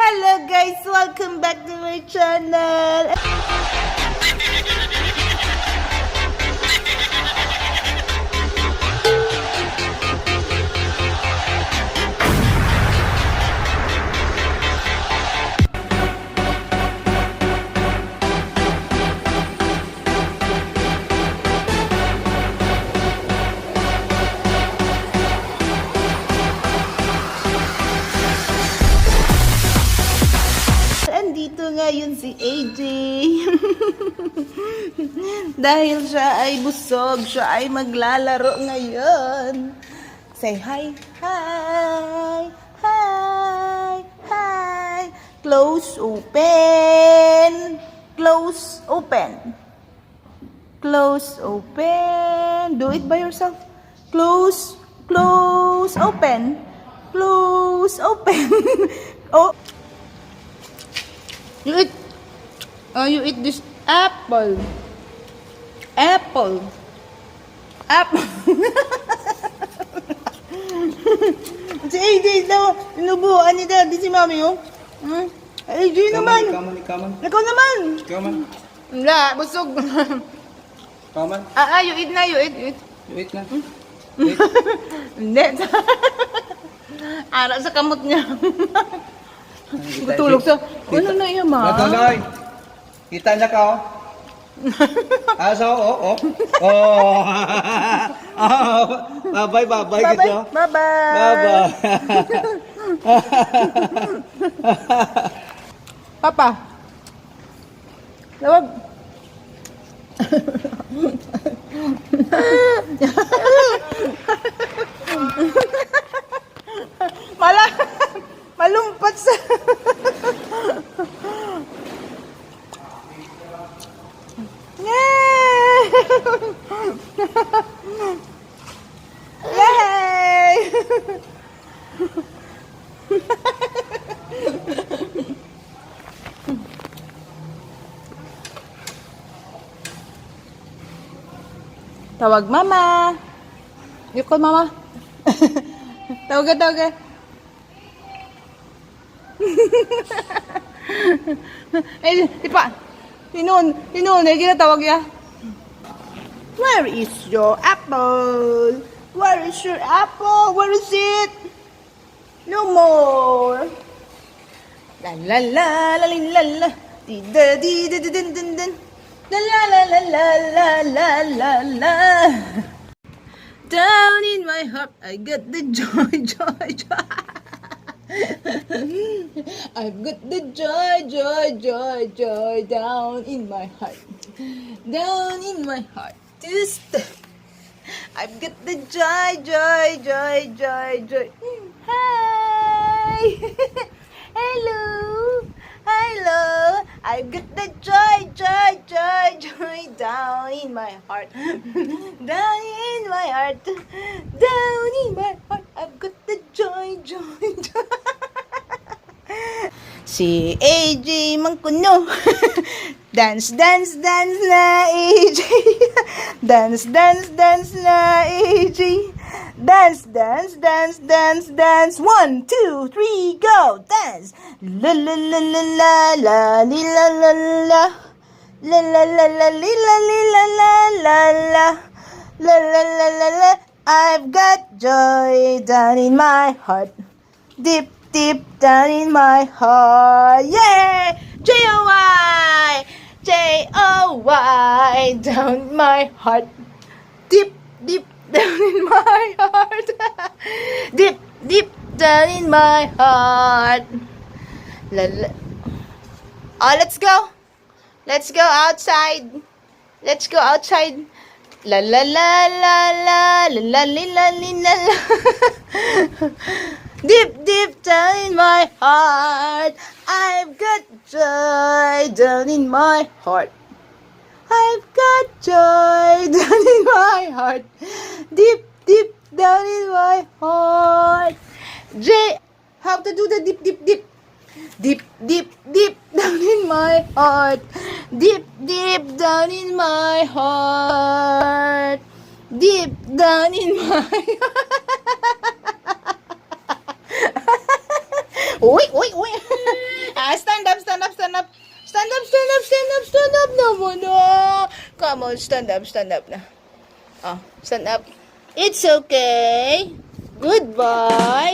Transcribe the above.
Hello guys! Welcome back to my channel! Andito ngayon si AJ. Dahil siya ay busog, siya ay maglalaro ngayon. Say hi, hi, hi, hi. Close, open. Close, open. Close, open. Do it by yourself. Close, close, open. Close, open. Oh. You eat this apple. Apple. Apple. Si AJ daw, inubuhan ni Daddy si Mami, oh. AJ naman. Come on. Ikaw naman. Come on. Wala, busog. Come on. You eat na, you eat. You eat na. Eat. Hindi. Ara sa kamot niya. Tutulog sa... Ano na iya, ma? Nagkagay. Kita niya ka, oh. Asa, oh. Bye-bye. Bye-bye. Bye-bye. Papa. Lawag. Malumpat sa... Yay! Tawag mama. You call mama. Tawag. Eh, di pa. Tinuon, ginatawag ya. Where is your apple? Where is your apple? Where is it? No more. La la la la la la. Di da di da din din din. La la la la la la la la la. Down in my heart, I got the joy. I've got the joy down in my heart. Down in my heart. I've got the joy. Hi. Hello. I've got the joy down in my heart. Down in my heart. I've got the joy. Si AJ Mangkuno. Dance na AJ. Dance na AJ. Dance. 1, 2, 3, go. Dance. La la la la la la li la la la. La la la la li la la. La la la. I've got joy down in my heart. Deep down in my heart. Yeah! Joy! Down in my heart. Deep down in my heart. Deep down in my heart. Oh, let's go outside. La la la la la la la la. Deep down in my heart, I've got joy down in my heart. I've got joy down in my heart. Deep down in my heart. How to do the deep. Deep down in my heart. Deep down in my heart. Deep down in my heart. Uy! Stand up, stand up, stand up. Stand up, stand up, stand up, stand up naman na. Come on, stand up na. Oh, stand up. It's okay. Goodbye.